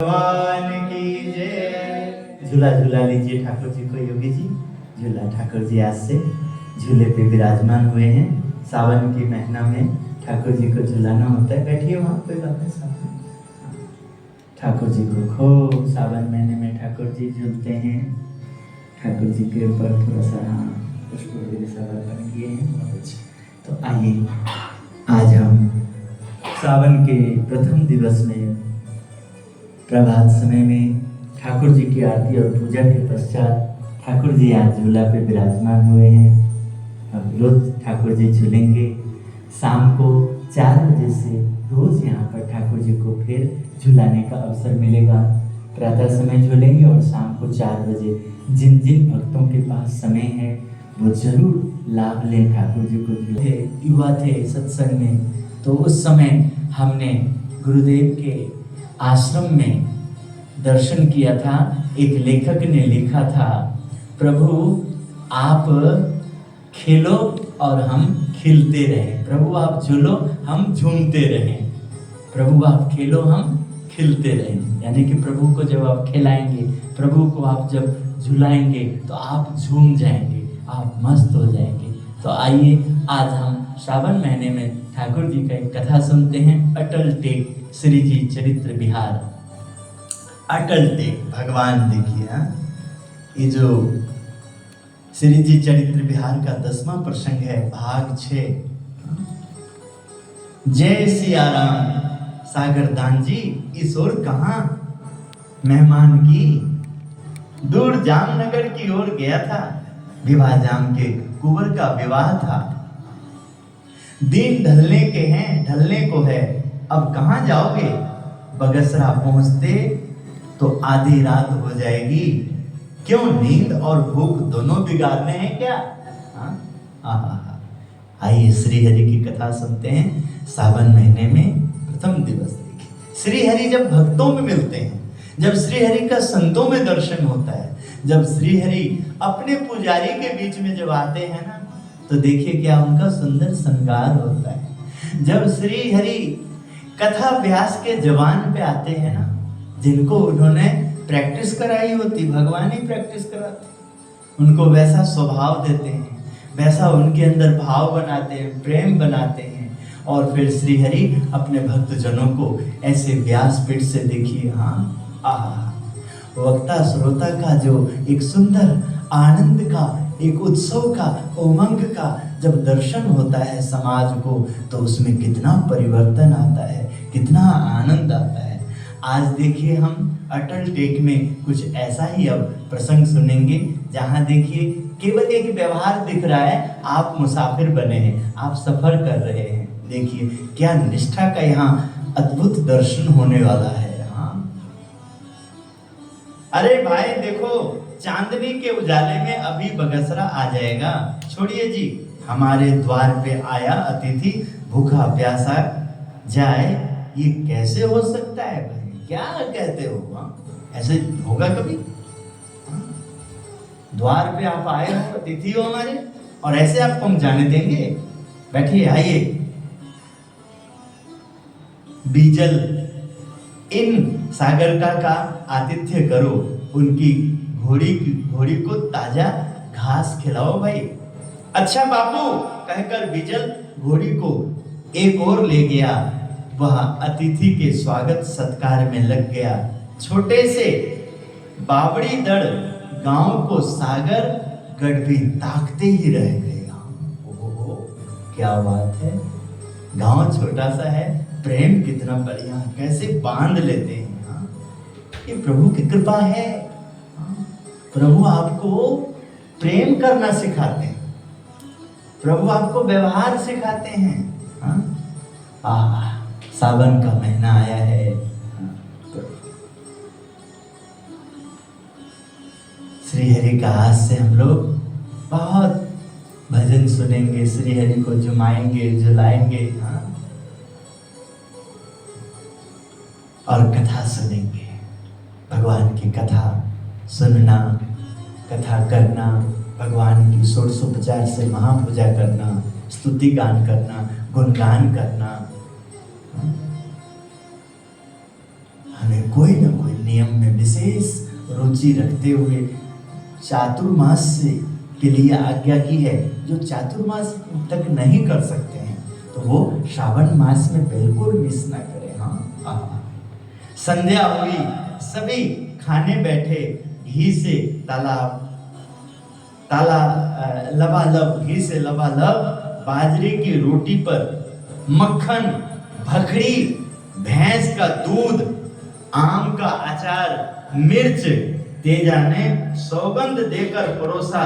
भगवान की जय। झूला झूला लीजिए ठाकुर जी को। योगी जी झूला ठाकुर जी आज से झूले पे विराजमान हुए हैं। सावन के महीना में ठाकुर जी को झुलाना होता है। बैठिए वहाँ, कोई बात नहीं। साथ ठाकुर जी को खूब सावन महीने में ठाकुर जी झूलते हैं। ठाकुर जी के ऊपर थोड़ा सा पुष्प अर्पण किए हैं। बहुत अच्छे। तो आइए, आज हम सावन के प्रथम दिवस में प्रभात समय में ठाकुर जी की आरती और पूजा के पश्चात ठाकुर जी आज झूला पे विराजमान हुए हैं। अब रोज ठाकुर जी झूलेंगे। शाम को 4 बजे से रोज यहाँ पर ठाकुर जी को फिर झुलाने का अवसर मिलेगा। प्रातः समय झूलेंगे और शाम को 4 बजे जिन जिन भक्तों के पास समय है वो जरूर लाभ लें ठाकुर जी को झूले। युवा थे सत्संग में, तो उस समय हमने गुरुदेव के आश्रम में दर्शन किया था। एक लेखक ने लिखा था, प्रभु आप खेलो और हम खिलते रहें। प्रभु आप झूलो, हम झूमते रहें। प्रभु आप खेलो, हम खिलते रहें। यानी कि प्रभु को जब आप खिलाएंगे, प्रभु को आप जब झुलाएंगे तो आप झूम जाएंगे, आप मस्त हो जाएंगे। तो आइए, आज हम श्रावण महीने में ठाकुर जी का एक कथा सुनते हैं। अटल टेक श्री जी चरित्र विहार। अटल टेक भगवान देखिए, ये जो श्री जी चरित्र विहार का 10वां प्रसंग है, भाग 6। जय सिया राम। सागर दान जी इस ओर कहाँ मेहमान की, दूर जामनगर की ओर गया था। विवाह जाम के कुंवर का विवाह था। दिन ढलने के हैं, ढलने को है, अब कहाँ जाओगे। बगसरा पहुंचते तो आधी रात हो जाएगी। क्यों, नींद और भूख दोनों बिगाड़ने हैं क्या। आइए श्री हरि की कथा सुनते हैं। सावन महीने में प्रथम दिवस देखिए, श्री हरि जब भक्तों में मिलते हैं, जब श्री हरि का संतों में दर्शन होता है, जब श्री हरि अपने पुजारी के बीच में जब आते हैं ना, तो देखिए क्या उनका सुंदर श्रृंगार होता है। जब श्री हरि कथा व्यास के जवान पे आते हैं ना, जिनको उन्होंने प्रैक्टिस कराई होती, भगवान ही प्रैक्टिस कराते, उनको वैसा स्वभाव देते हैं, वैसा उनके अंदर भाव बनाते हैं, प्रेम बनाते हैं। और फिर श्री हरि अपने भक्तजनों को ऐसे व्यासपीठ से देखिए, वक्ता श्रोता का जो एक सुंदर आनंद का, एक उत्सव का, उमंग का जब दर्शन होता है समाज को, तो उसमें कितना परिवर्तन आता है, कितना आनंद आता है। आज देखिए हम अटल टेक में कुछ ऐसा ही अब प्रसंग सुनेंगे, जहां देखिए केवल एक व्यवहार दिख रहा है। आप मुसाफिर बने हैं, आप सफर कर रहे हैं। देखिए क्या निष्ठा का यहाँ अद्भुत दर्शन होने वाला है। अरे भाई देखो, चांदनी के उजाले में अभी बगसरा आ जाएगा। छोड़िए जी, हमारे द्वार पे आया अतिथि भूखा प्यासा जाए, ये कैसे हो सकता है भाई, क्या कहते हो। ऐसे होगा कभी। द्वार पे आप आए हो, अतिथि हो हमारे, और ऐसे आपको हम जाने देंगे। बैठिए, आइए। बीजल इन सागरका का आतिथ्य करो, उनकी घोड़ी को ताजा घास खिलाओ भाई। अच्छा बापू कहकर बीजल घोड़ी को एक ओर ले गया। वह अतिथि के स्वागत सत्कार में लग गया। छोटे से बावड़ी दड़ गांव को सागर गढ़ भी ताकते ही रह गए। ओहो, क्या बात है। गांव छोटा सा है, प्रेम कितना बढ़िया, कैसे बांध लेते हैं। ये प्रभु की कृपा है। प्रभु आपको प्रेम करना सिखाते हैं, प्रभु आपको व्यवहार सिखाते हैं। सावन का महीना आया है। श्री हरि का हाथ से हम लोग बहुत भजन सुनेंगे, श्री हरि को झुमाएंगे, झुलाएंगे, और कथा सुनेंगे। भगवान की कथा सुनना, कथा करना, भगवान की षोडशोपचार से महापूजा करना, स्तुति गान करना, गुणगान करना, हमें कोई ना कोई नियम में विशेष रुचि रखते हुए चातुर्मास के लिए आज्ञा की है। जो चातुर्मास तक नहीं कर सकते हैं तो वो श्रावण मास में बिल्कुल मिस ना करें। हाँ, संध्या हुई, सभी खाने बैठे, घी से लबालब, घी से लबालब बाजरे की रोटी पर मक्खन, भखड़ी, भैंस का दूध, आम का अचार, मिर्च तेजा ने सौगंध देकर परोसा।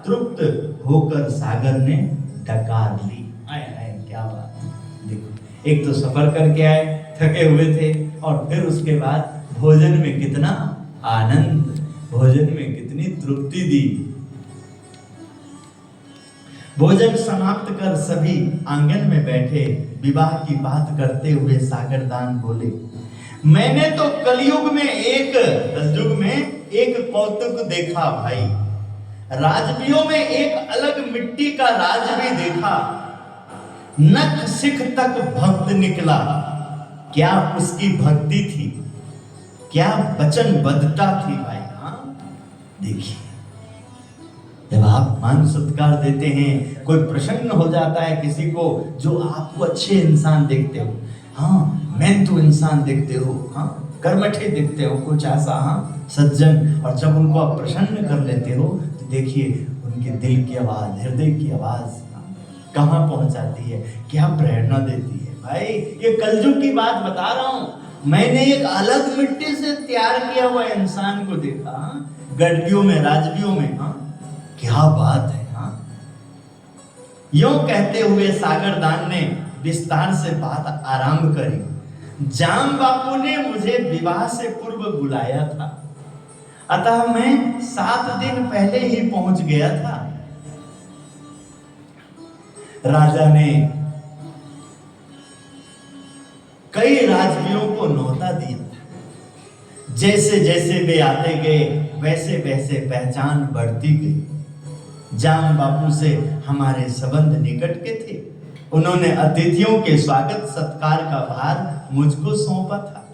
तृप्त होकर सागर ने डकार ली। आए आए, क्या बात है। देखो, एक तो सफर करके आए, थके हुए थे, और फिर उसके बाद भोजन में कितना आनंद, भोजन में कितनी तृप्ति दी। भोजन समाप्त कर सभी आंगन में बैठे विवाह की बात करते हुए सागरदान बोले, मैंने तो कलयुग में एक कौतुक देखा भाई। राजबियों में एक अलग मिट्टी का राज भी देखा। नख सिख तक भक्त निकला। क्या उसकी भक्ति थी, क्या वचनबद्धता थी भाई। हाँ, देखिए, जब आप मान सत्कार देते हैं, कोई प्रसन्न हो जाता है किसी को जो आपको अच्छे इंसान देखते हो, हाँ, मेहनतू इंसान देखते हो, हाँ, कर्मठे देखते हो, कुछ ऐसा, हाँ, सज्जन, और जब उनको आप प्रसन्न कर लेते हो तो देखिए उनके दिल की आवाज, हृदय की आवाज कहाँ पहुंचाती है, क्या प्रेरणा देती है। भाई, ये कलयुग की बात बता रहा हूं। मैंने एक अलग मिट्टी से तैयार किया हुआ इंसान को देखा, गड्डियों में, राजबियों में। हाँ, क्या बात है। हाँ, यूं कहते हुए सागरदान ने विस्तार से बात आरंभ करी। जाम बापू ने मुझे विवाह से पूर्व बुलाया था, अतः मैं 7 दिन पहले ही पहुंच गया था। राजा ने कई राजबियों को न्योता दिया था। जैसे जैसे वे आते गए वैसे वैसे पहचान बढ़ती गई। जाम बापू से हमारे संबंध निकट के थे। उन्होंने अतिथियों के स्वागत सत्कार का भार मुझको सौंपा था।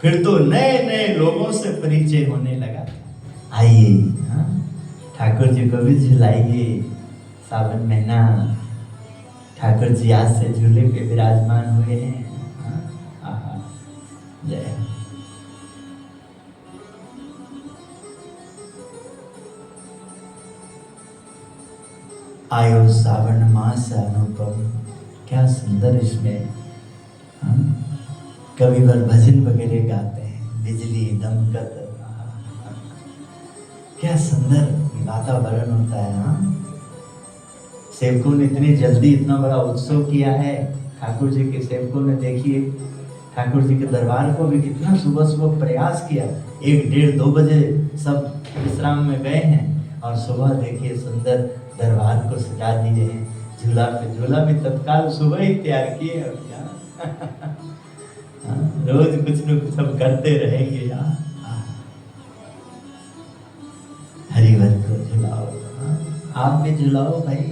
फिर तो नए नए लोगों से परिचय होने लगा था। आइए, ठाकुर जी को भी झुलाइए। सावन महीना, ठाकुर जी आज से झूले पे विराजमान हुए हैं। जय। आयो सावन मास अनुपम, क्या सुंदर इसमें कविवर भजन वगैरह गाते हैं। बिजली दमकत, क्या सुंदर वातावरण होता है। हाँ, सेवकों ने इतनी जल्दी इतना बड़ा उत्सव किया है। ठाकुर जी के सेवकों ने, देखिए, ठाकुर जी के दरबार को भी कितना सुबह सुबह प्रयास किया। 1, 1:30, 2 बजे सब विश्राम में गए हैं, और सुबह देखिए सुंदर दरबार को सजा दिए हैं। झूला पे झूला भी तत्काल सुबह ही तैयार किए। और क्या रोज कुछ न कुछ हम करते रहेंगे। हरिवर को झुलाओ, आप भी झुलाओ भाई,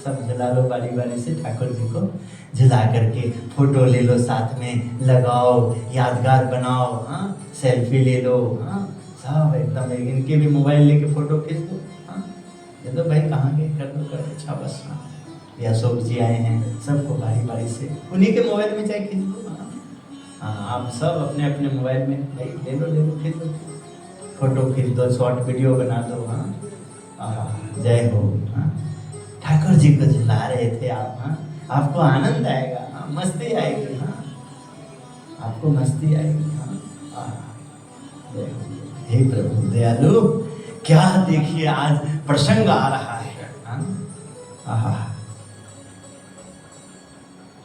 सब झुला लो बारी बारी से। ठाकुर जी को झुला करके फोटो ले लो, साथ में लगाओ, यादगार बनाओ। हाँ, सेल्फी ले लो। हाँ, सब एकदम। इनके भी मोबाइल लेके फोटो खींच दो। हाँ, ये तो भाई कहाँ गए, कर दो। अच्छा, बस। हाँ, ये अशोक जी आए हैं, सबको बारी बारी से उन्हीं के मोबाइल में चाहे खींच दो। हाँ, आप सब अपने अपने मोबाइल में भाई ले लो, खींच दो, फोटो खींच दो, शॉर्ट वीडियो बना दो। हाँ, जय हो। हाँ, ठाकुर जी को झुला रहे थे आप। हाँ, आपको आनंद आएगा। हाँ, मस्ती आएगी। हाँ, आपको मस्ती आएगी। हाँ, हे प्रभु दयालु, क्या देखिए आज प्रसंग आ रहा है। हाँ,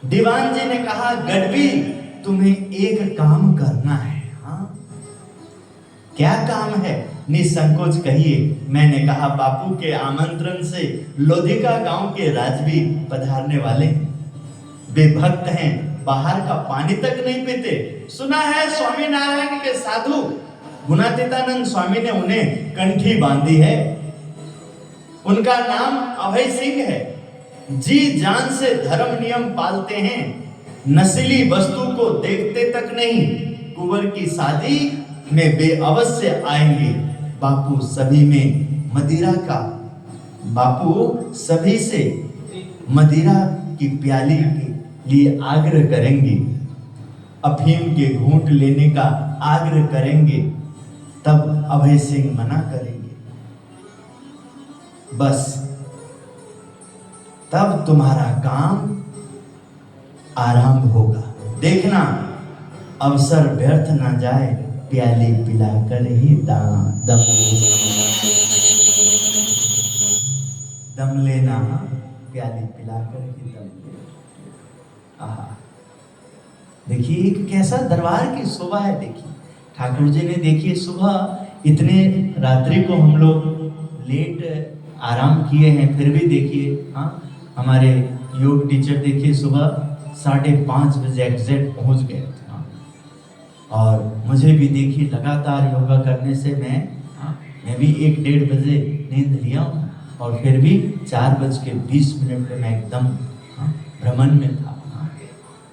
दीवान जी ने कहा, गढ़वी तुम्हें एक काम करना है। हाँ, क्या काम है? निसंकोच कहिए। मैंने कहा, बापू के आमंत्रण से लोधिका गांव के राजवी पधारने वाले, वे भक्त हैं, बाहर का पानी तक नहीं पीते। सुना है स्वामी नारायण के साधु गुणातीतानंद स्वामी ने उन्हें कंठी बांधी है। उनका नाम अभय सिंह है। जी जान से धर्म नियम पालते हैं। नशीली वस्तु को देखते तक नहीं। कुंवर की शादी में वे अवश्य आएंगे। बापू सभी में मदिरा का, बापू सभी से मदिरा की प्याली के लिए आग्रह करेंगे, अफीम के घूंट लेने का आग्रह करेंगे। तब अभय सिंह मना करेंगे। बस तब तुम्हारा काम आरंभ होगा। देखना अवसर व्यर्थ ना जाए, प्याली पिलाकर ही दम लेना, प्याली पिलाकर ही दम लेना। आहा, देखिए कैसा दरबार की शोभा है। देखिए ठाकुर जी ने, देखिए सुबह इतने रात्रि को हम लोग लेट आराम किए हैं, फिर भी देखिए हमारे योग टीचर देखिए सुबह 5:30 बजे एग्जैक्ट पहुंच गए थे। और मुझे भी देखिए लगातार योगा करने से मैं भी 1-1:30 बजे नींद लिया हूँ, और फिर भी 4:20 पे मैं एकदम भ्रमण में था।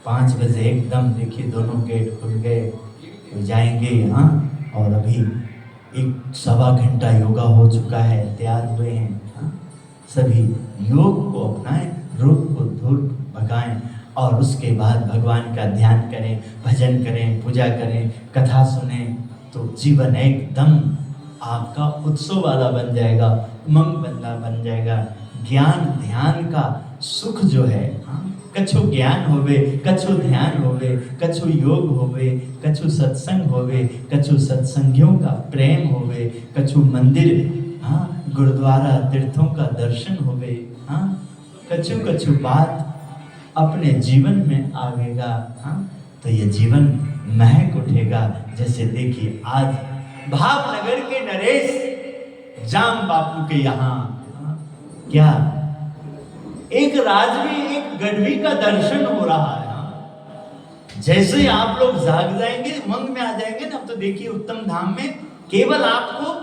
5 बजे एकदम देखिए दोनों गेट खुल गए, तो जाएंगे यहाँ। और अभी 1-1.25 घंटा योगा हो चुका है, तैयार हुए हैं। सभी योग को अपनाएं, रोग को दूर भगाएं, और उसके बाद भगवान का ध्यान करें, भजन करें, पूजा करें, कथा सुने, तो जीवन एकदम आपका उत्सव वाला बन जाएगा, उमंग वाला बन जाएगा। ज्ञान ध्यान का सुख जो है, कछु ज्ञान होवे, कछु ध्यान होवे, कछु योग होवे, कछु सत्संग होवे, कछु सत्संगियों का प्रेम होवे, कछु मंदिर गुरुद्वारा तीर्थों का दर्शन होवे, कछु कछु बात अपने जीवन में आवेगा। तो ये जीवन महक उठेगा। जैसे देखिए आज भावनगर के नरेश जाम बापू के यहाँ क्या एक राजवी, एक गढ़वी का दर्शन हो रहा है। जैसे ही आप लोग जाग जाएंगे, उमंग में आ जाएंगे ना, तो देखिए उत्तम धाम में केवल आपको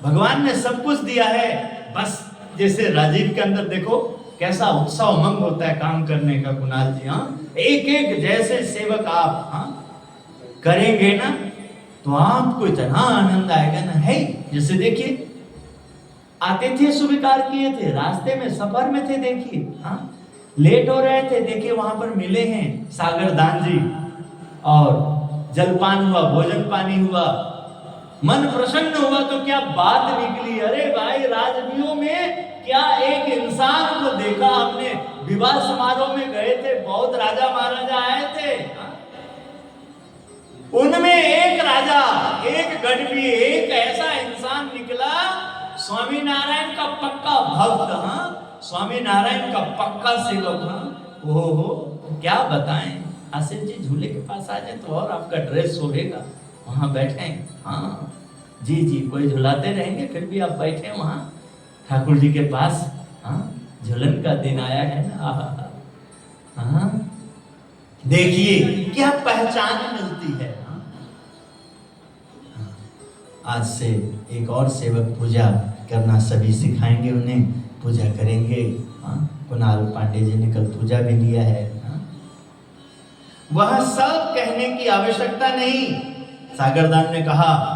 भगवान ने सब कुछ दिया है। बस जैसे राजीव के अंदर देखो कैसा उत्साह उमंग होता है काम करने का। कुणाल जी एक एक जैसे सेवक आप करेंगे ना, तो आपको इतना आनंद आएगा ना। है जैसे देखिए आते थे, स्वीकार किए थे, रास्ते में सफर में थे, देखिए लेट हो रहे थे, देखिए वहां पर मिले हैं सागर दान जी, और जलपान हुआ, भोजन पानी हुआ, मन प्रसन्न हुआ। तो क्या बात निकली, अरे भाई राजवीयों में क्या एक इंसान को देखा हमने। विवाह समारोह में गए थे, बहुत राजा महाराजा आए थे, उनमें एक राजा, एक गढ़वी, एक ऐसा इंसान निकला, स्वामी नारायण का पक्का भक्त, स्वामी नारायण का पक्का सेवक। ओहो क्या बताएं। आसिफ जी झूले के पास आ जाए तो और आपका ड्रेस शोभेगा, वहां बैठे। जी जी कोई झुलाते रहेंगे, फिर भी आप बैठे वहां ठाकुर जी के पास। झूलन का दिन आया है ना। देखिए क्या पहचान मिलती है। आज से एक और सेवक पूजा करना सभी सिखाएंगे, उन्हें पूजा करेंगे। कुणाल पांडे जी ने कल पूजा भी लिया है। वह सब कहने की आवश्यकता नहीं। सागरदान ने कहा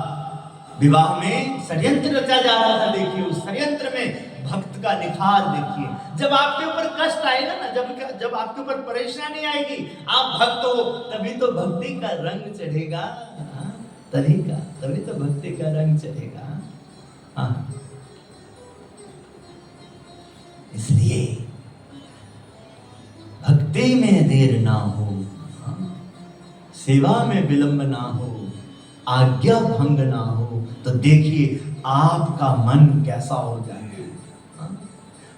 विवाह में षड्यंत्र रचा जा रहा था। देखिए उस षड्यंत्र में भक्त का निखार देखिए। जब आपके ऊपर कष्ट आएगा ना, जब आपके ऊपर परेशानी आएगी, आप भक्त हो, तभी तो भक्ति का रंग चढ़ेगा। तभी तो भक्ति का रंग चढ़ेगा। इसलिए भक्ति में देर ना हो, सेवा में विलंब ना हो, आज्ञा भंग ना हो, तो देखिए आपका मन कैसा हो जाएगा।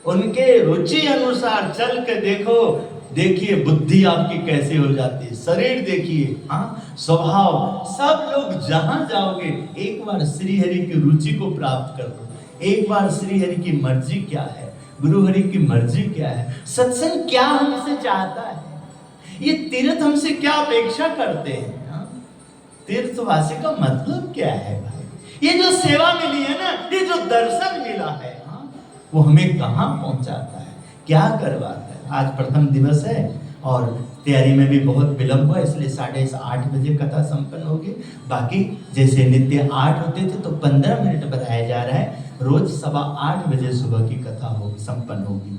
उनके रुचि अनुसार चल के देखो, देखिए बुद्धि आपकी कैसे हो जाती है, शरीर देखिए, स्वभाव। सब लोग जहां जाओगे एक बार श्री हरि की रुचि को प्राप्त कर लो। एक बार श्री हरि की मर्जी क्या है, गुरु हरि की मर्जी क्या है, सत्संग क्या हमसे चाहता है, ये तीर्थ हमसे क्या अपेक्षा करते हैं। तीर्थवासी का मतलब क्या है भाई? ये जो सेवा मिली है ना, ये जो दर्शन मिला है, वो हमें कहाँ पहुंचाता है, क्या करवाता है। आज प्रथम दिवस है और तैयारी में भी बहुत विलम्ब हुआ, इसलिए 8:30 बजे कथा संपन्न होगी। बाकी जैसे नित्य 8 होते थे तो 15 मिनट बढ़ाया जा रहा है, रोज 7:15 बजे सुबह की कथा होगी, संपन्न होगी।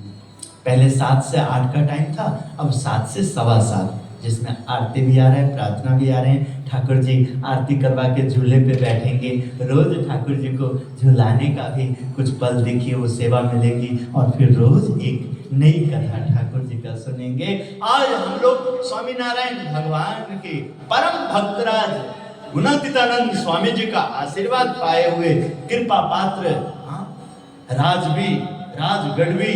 पहले 7 से 8 का टाइम था, अब 7 से 7:15, जिसमें आरती भी आ रहा है, प्रार्थना भी आ रहे हैं। ठाकुर जी आरती करवा के झूले पे बैठेंगे। रोज ठाकुर जी को झुलाने का भी कुछ पल देखिए, वो सेवा मिलेगी और फिर रोज एक नई कथा ठाकुर जी का सुनेंगे। आज हम लोग स्वामी नारायण भगवान के परम भक्तराज गुणातीतानंद स्वामी जी का आशीर्वाद पाए हुए कृपा पात्र राजवी राजगढ़वी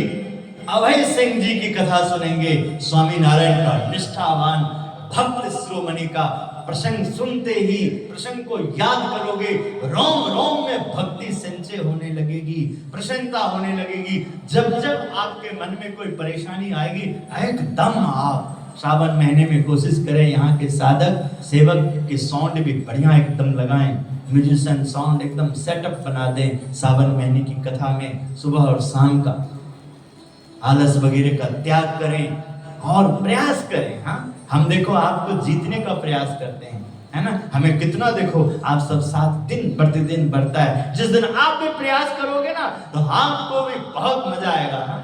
अभय सिंह जी की कथा सुनेंगे। स्वामी नारायण का निष्ठावान भक्त शिरोमणि का प्रसंग सुनते ही, प्रसंग को याद करोगे, रोम रोम में भक्ति संचय होने लगेगी, प्रसन्नता होने लगेगी। जब जब आपके मन में कोई परेशानी आएगी, एकदम आप सावन महीने में कोशिश करें यहाँ के साधक सेवक के साउंड भी बढ़िया एकदम लगाएं, म्यूजिशियन साउंड एकदम सेटअप बना दें। सावन महीने की कथा में सुबह और शाम का आलस वगैरह का त्याग करें और प्रयास करें। हाँ, हम देखो आपको जीतने का प्रयास करते हैं, है ना। हमें कितना देखो आप सब साथ दिन प्रतिदिन बढ़ता है। जिस दिन आप भी प्रयास करोगे ना तो आपको भी बहुत मजा आएगा।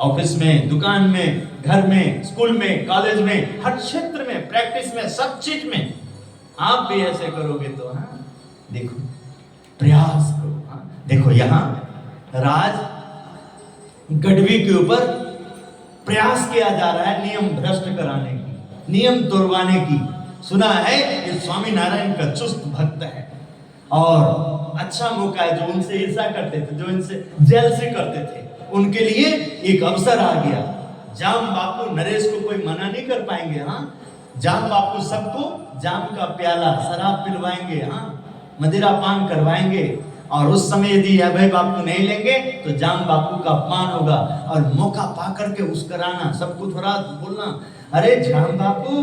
ऑफिस में, दुकान में, घर में, स्कूल में, कॉलेज में, हर क्षेत्र में, प्रैक्टिस में, सब चीज में आप भी ऐसे करोगे तो देखो प्रयास करो। देखो यहाँ राज गढ़वी के ऊपर प्रयास किया जा रहा है नियम भ्रष्ट कराने की, नियम तोड़वाने की। सुना है कि स्वामी नारायण का चुस्त भक्त है और अच्छा मौका है। जो उनसे ईर्ष्या करते थे, जो इनसे जेलसी करते थे, उनके लिए एक अवसर आ गया। जाम बापू नरेश को कोई मना नहीं कर पाएंगे। जाम बापू सबको जाम का प्याला शराब पिलवाएंगे, मदिरा पान करवाएंगे। और उस समय यदि अभय बापू नहीं लेंगे तो जाम बापू का अपमान होगा। और मौका पा करके मुस्कुराना, सबको थोड़ा बोलना, अरे जाम बापू,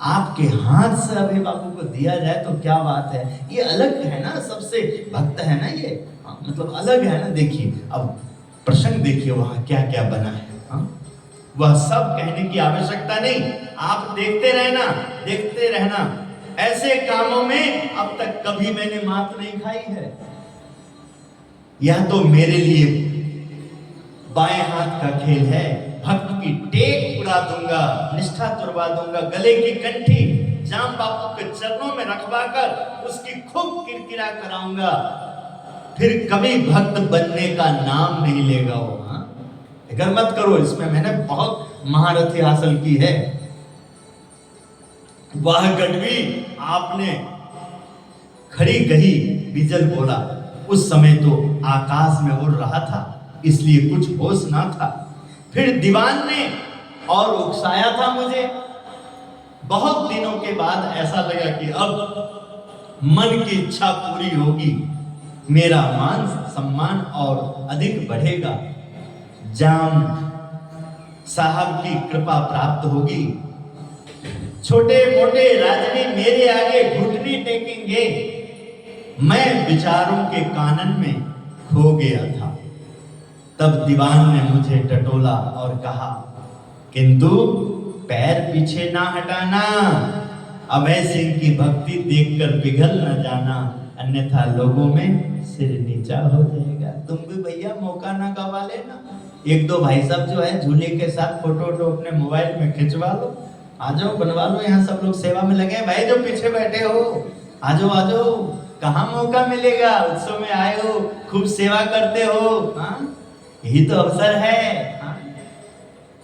आपके हाथ से अभय बापू को दिया जाए तो क्या बात है। ये अलग है ना, सबसे भक्त है ना ये, मतलब अलग है ना। देखिए अब प्रसंग देखिए वहां क्या क्या बना है। वह सब कहने की आवश्यकता नहीं, आप देखते रहना, देखते रहना। ऐसे कामों में अब तक कभी मैंने मात नहीं खाई है। यह तो मेरे लिए बाएं हाथ का खेल है। भक्त की टेक उड़ा दूंगा, निष्ठा तुड़वा दूंगा, गले की कंठी जाम बापू के चरणों में रखवाकर उसकी खूब किरकिरा कराऊंगा। फिर कभी भक्त बनने का नाम नहीं लेगा वो। फिक्र मत करो, इसमें मैंने बहुत महारथी हासिल की है। वह गढ़वी आपने खड़ी गही बिजल बोला। उस समय तो आकाश में उड़ रहा था, इसलिए कुछ होश ना था। फिर दीवान ने और उकसाया था मुझे। बहुत दिनों के बाद ऐसा लगा कि अब मन की इच्छा पूरी होगी, मेरा मान सम्मान और अधिक बढ़ेगा, जाम साहब की कृपा प्राप्त होगी। छोटे मोटे राजनी मेरे आगे घुटनी टेकेंगे। मैं विचारों के कानन में खो गया था। तब दीवान ने मुझे टटोला और कहा, किंतु पैर पीछे ना हटाना, अभय सिंह की भक्ति देखकर पिघल न जाना, अन्यथा लोगों में सिर नीचा हो जाएगा। तुम भी भैया मौका ना गवा लेना। एक दो भाई साहब जो है झूले के साथ फोटो अपने मोबाइल में खिंचवा लो, आ जाओ बनवा लो। यहाँ सब लोग सेवा में लगे हैं। भाई जो पीछे बैठे हो आ जाओ, कहाँ मौका मिलेगा। उत्सव में आए हो, खूब सेवा करते हो, यही तो अवसर है।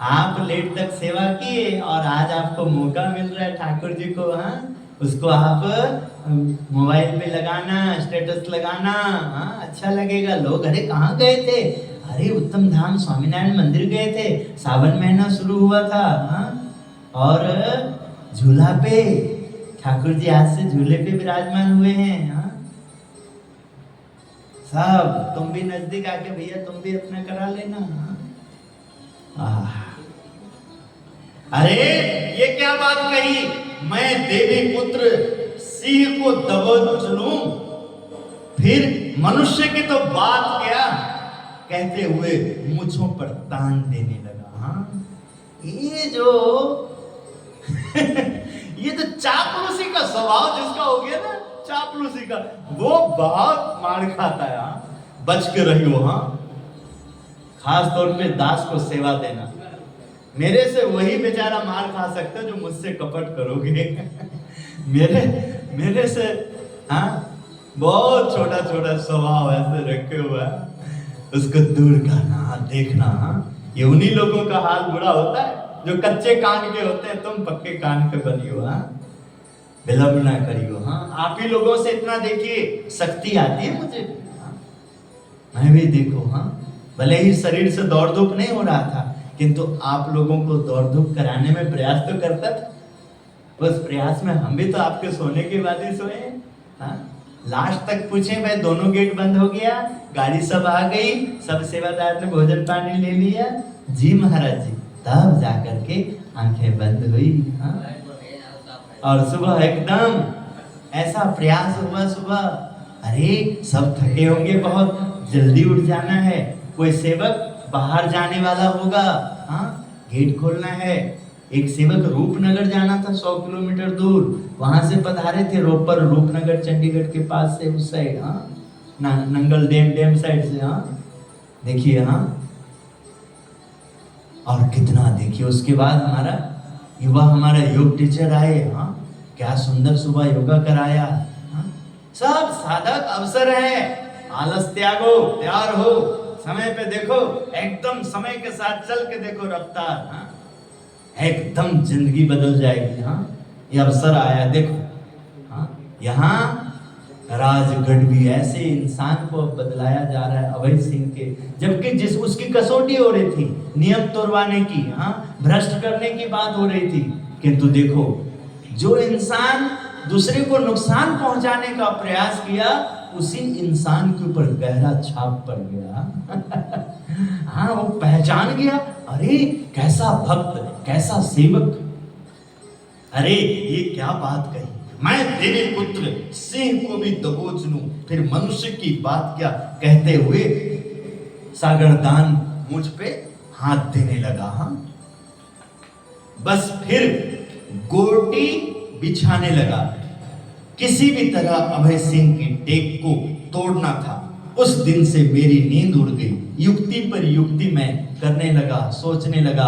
आप लेट तक सेवा किए और आज आपको मौका मिल रहा है ठाकुर जी को, उसको आप मोबाइल पे लगाना, स्टेटस लगाना, अच्छा लगेगा। लोग अरे कहाँ गए थे, अरे उत्तम धाम स्वामीनारायण मंदिर गए थे, सावन महीना शुरू हुआ था, और झूला पे ठाकुर जी आज से झूले पे विराजमान हुए हैं। सब तुम भी नजदीक आके भैया तुम भी अपना करा लेना। अरे ये क्या बात कही, मैं देवी पुत्र सिंह को दबोच लूं, फिर मनुष्य की तो बात क्या, कहते हुए मुझों पर तान देने लगा। ये जो ये तो चापलूसी का स्वभाव जिसका हो गया ना, चापलूसी का, वो बहुत मार खाता है। हाँ, बच के रहियो। हाँ, खास तौर पे दास को सेवा देना। मेरे से वही बेचारा मार खा सकता है जो मुझसे कपट करोगे। मेरे से हाँ बहुत छोटा छोटा स्वभाव ऐसे रखे हुआ है, उसको दूर करना, देखना। हाँ, ये उन्हीं लोगों का हाल बुरा होता है जो कच्चे कान के होते हैं। तुम पक्के कान के बनियो। हाँ, विलंब ना करियो। हाँ, आप ही लोगों से इतना देखिए शक्ति आती है मुझे। हाँ, मैं भी देखो। हाँ, भले ही शरीर से दौड़ धूप नहीं हो रहा था, किंतु आप लोगों को दौड़ धूप कराने में प्रयास तो करता था। उस प्रयास में हम भी तो आपके सोने के बाद ही सोए। हाँ, लास्ट तक पूछे भाई, दोनों गेट बंद हो गया, गाड़ी सब आ गई, सब सेवादार ने भोजन पानी ले लिया, जी महाराज जी, तब जाकर के आंखें बंद हुई। हाँ, और सुबह एकदम ऐसा प्रयास हुआ सुबह, अरे सब थके होंगे, बहुत जल्दी उठ जाना है, कोई सेवक बाहर जाने वाला होगा। हाँ, गेट खोलना है। एक सेवक रूपनगर जाना था 100 किलोमीटर दूर, वहां से पधारे थे रोपर, रूपनगर चंडीगढ़ के पास से उस साइड। हाँ, नंगल डैम साइड से। हाँ, देखिए। हाँ, और कितना देखिए, उसके बाद हमारा योग टीचर आए। हाँ, क्या सुंदर सुबह योगा कराया। हाँ, सब साधक अवसर है, आलस त्यागो, तैयार हो, समय पे देखो, एकदम समय के साथ चल के देखो रफ्तार। हाँ, एकदम जिंदगी बदल जाएगी। हाँ, ये अवसर आया देखो। हाँ, यहाँ राजगढ़ भी ऐसे इंसान को बदलाया जा रहा है अभय सिंह के, जबकि जिस उसकी कसौटी हो रही थी नियम तोड़वाने की, हाँ, भ्रष्ट करने की बात हो रही थी, किंतु देखो जो इंसान दूसरे को नुकसान पहुंचाने का प्रयास किया, उसी इंसान के ऊपर गहरा छाप पड़ गया। हाँ, वो पहचान गया, अरे कैसा भक्त, कैसा सेवक, अरे ये क्या बात कही, मैं तेरे पुत्र सिंह को भी दबोच लूं, फिर मनुष्य की बात क्या, कहते हुए सागरदान मुझ पे हाथ देने लगा। हाँ, बस फिर गोटी बिछाने लगा। किसी भी तरह अभय सिंह की टेक को तोड़ना था। उस दिन से मेरी नींद उड़ गई, युक्ति पर युक्ति मैं करने लगा, सोचने लगा।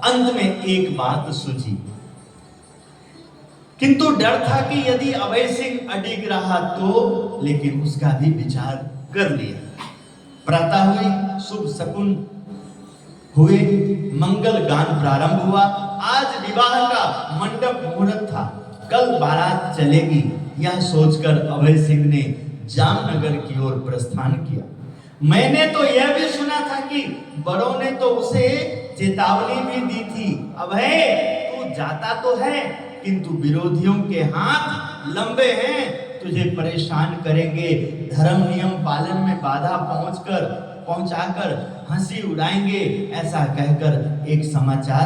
अंत में एक बात सूझी, किंतु डर था कि यदि अभय सिंह अडिग रहा तो, लेकिन उसका भी विचार कर लिया। प्रातः हुई, शुभ शकुन हुए, मंगल गान प्रारंभ हुआ। आज विवाह का मंडप मुहूर्त था, कल बारात चलेगी। यह सोचकर अभय सिंह ने जामनगर की ओर प्रस्थान किया। मैंने तो यह भी सुना था कि बड़ों ने तो उसे चेतावनी भी दी थी, अभय तू जाता तो है, किंतु विरोधियों के हाथ लंबे हैं, तुझे परेशान करेंगे, धर्म नियम पालन में बाधा पहुंचाकर हंसी उड़ाएंगे, ऐसा कहकर एक समाचार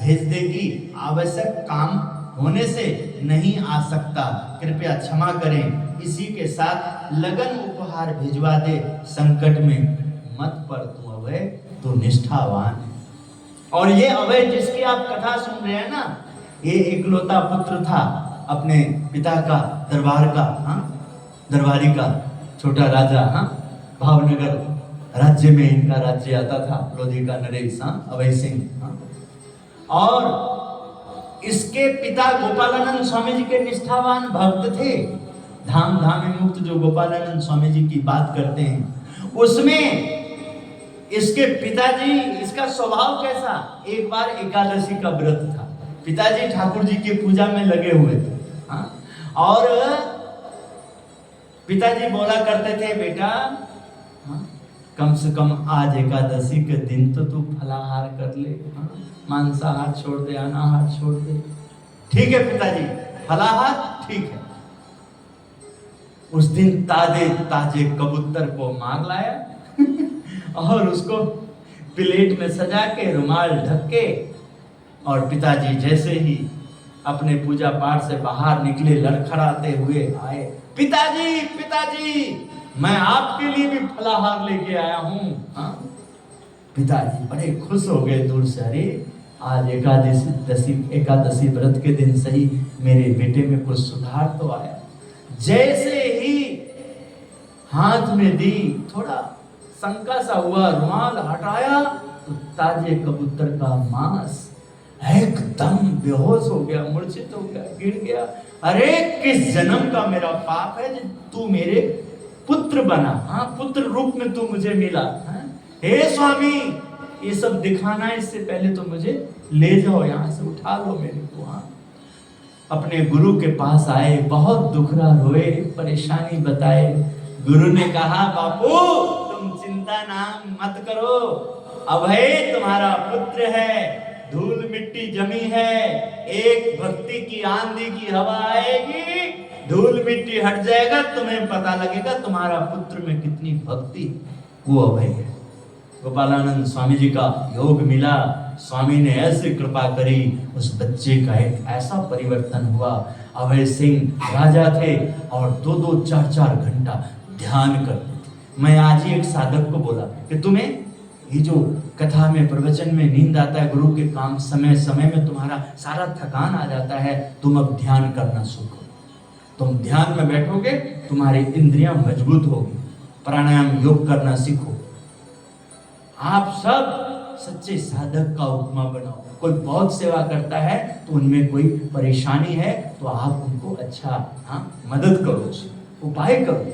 भेज देगी। आवश्यक काम होने से नहीं आ सकता, कृपया क्षमा करें। इसी के साथ लगन उपहार भिजवा दे, संकट में मत पड़ तू अभय, तू निष्ठावान है। और ये अभय जिसकी आप कथा सुन रहे हैं ना, ये इकलौता पुत्र था अपने पिता का, दरबार का, हाँ, दरबारी का छोटा राजा। हाँ, भावनगर राज्य में इनका राज्य आता था, लोधी का नरेश। हाँ, अभय सिंह। हाँ, और इसके पिता गोपालानंद स्वामी जी के निष्ठावान भक्त थे। धाम धाम मुक्त जो गोपालानंद स्वामी जी की बात करते हैं, उसमें इसके पिताजी, इसका स्वभाव कैसा, एक बार एकादशी का व्रत था, पिताजी ठाकुर जी की पूजा में लगे हुए थे। हाँ, और पिताजी बोला करते थे, बेटा हाँ, कम से कम आज एकादशी के दिन तो तू फलाहार कर ले। हाँ, मांसाहार छोड़ दे, अनाहार छोड़ दे। ठीक है पिताजी, फलाहार ठीक है। उस दिन ताजे ताजे कबूतर को मार लाया और उसको प्लेट में सजा के, रुमाल ढक के, और पिताजी जैसे ही अपने पूजा पाठ से बाहर निकले, लड़खड़ाते हुए आए, पिताजी पिताजी मैं आपके लिए भी फलाहार लेके आया हूं। हाँ, पिताजी बड़े खुश हो गए दूर से, अरे आज एकादशी व्रत के दिन सही मेरे बेटे में कुछ सुधार तो आया। जैसे ही हाथ में दी, थोड़ा शंका सा हुआ, रुमाल हटाया तो ताजे कबूतर का मांस, एकदम बेहोश हो गया, मूर्छित हो गया, गिर गया। अरे किस जन्म का मेरा पाप है जो तू मेरे पुत्र बना, हाँ पुत्र रूप में तू मुझे मिला। हाँ? हे स्वामी, ये सब दिखाना है, इससे पहले तो मुझे ले जाओ, यहाँ से उठा लो मेरे को। हाँ अपने गुरु के पास आए, बहुत दुखरा रोए, परेशानी बताए। गुरु ने कहा बापू तुम चिंता ना मत करो, अभय तुम्हारा पुत्र है, धूल मिट्टी जमी है, एक भक्ति की आंधी की हवा आएगी, धूल मिट्टी हट जाएगा, तुम्हें पता लगेगा तुम्हारा पुत्र में कितनी भक्ति। वो अभय है। गोपालानंद स्वामी जी का योग मिला, स्वामी ने ऐसी कृपा करी, उस बच्चे का एक ऐसा परिवर्तन हुआ। अभय सिंह राजा थे और 2-2, 4-4 घंटा ध्यान करते थे। मैं आज ही एक साधक को बोला कि तुम्हें ये जो कथा में प्रवचन में नींद आता है, गुरु के काम समय समय में तुम्हारा सारा थकान आ जाता है, तुम अब ध्यान करना सीखो। तुम ध्यान में बैठोगे, तुम्हारी इंद्रियां मजबूत होगी, प्राणायाम योग करना सीखो। आप सब सच्चे साधक का उपमा बनाओ। कोई बहुत सेवा करता है तो उनमें कोई परेशानी है तो आप उनको अच्छा मदद करो, उपाय करो,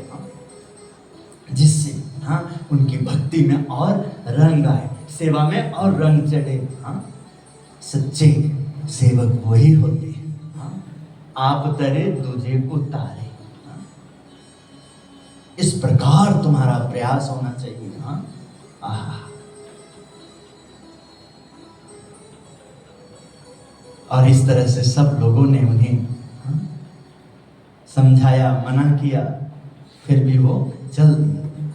जिससे उनकी भक्ति में और रंग आए, सेवा में और रंग चढ़े। सच्चे सेवक वही होते हैं, आप तरे दूजे को तारे। इस प्रकार तुम्हारा प्रयास होना चाहिए। और इस तरह से सब लोगों ने उन्हें समझाया, मना किया, फिर भी वो चल दिए।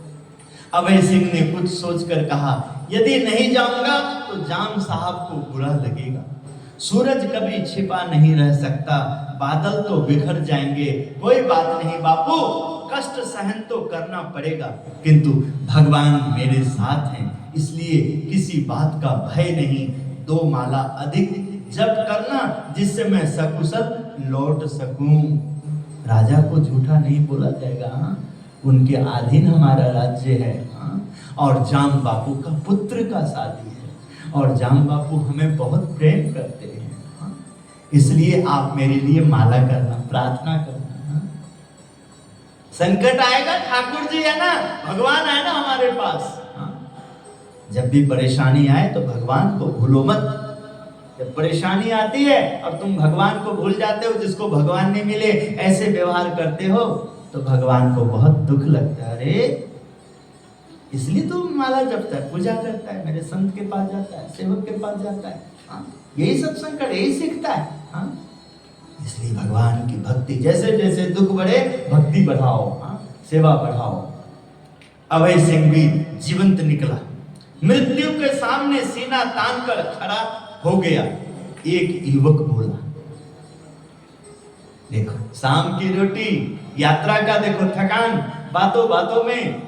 अभय सिंह ने कुछ सोचकर कहा, यदि नहीं जाऊंगा तो जाम साहब को बुरा लगेगा। सूरज कभी छिपा नहीं रह सकता, बादल तो बिखर जाएंगे, कोई बात नहीं बापू, कष्ट सहन तो करना पड़ेगा, किंतु भगवान मेरे साथ हैं, इसलिए किसी बात का भय नहीं। 2 माला अधिक जप करना, जिससे मैं सकुशल लौट सकूं। राजा को झूठा नहीं बोला जाएगा, उनके अधीन हमारा राज्य है। और जाम बापू का पुत्र का शादी है, और जाम बापू हमें बहुत प्रेम करते हैं, इसलिए आप मेरे लिए माला करना, प्रार्थना करना। संकट आएगा, ठाकुर जी है ना, भगवान है ना हमारे पास। जब भी परेशानी आए तो भगवान को भूलो मत। जब परेशानी आती है और तुम भगवान को भूल जाते हो, जिसको भगवान नहीं मिले, ऐसे व्यवहार करते हो, तो भगवान को बहुत दुख लगता है। अरे इसलिए तो माला जपता है, पूजा करता है, मेरे संत के पास जाता है, सेवक के पास जाता है, यही सब संकट, यही सीखता है। इसलिए भगवान की भक्ति, जैसे जैसे दुख बढ़े भक्ति बढ़ाओ, सेवा बढ़ाओ। अभय सिंह भी जीवंत निकला, मृत्यु के सामने सीना तान कर खड़ा हो गया। एक युवक बोला, देखो शाम की रोटी, यात्रा का देखो थकान, बातों बातों में,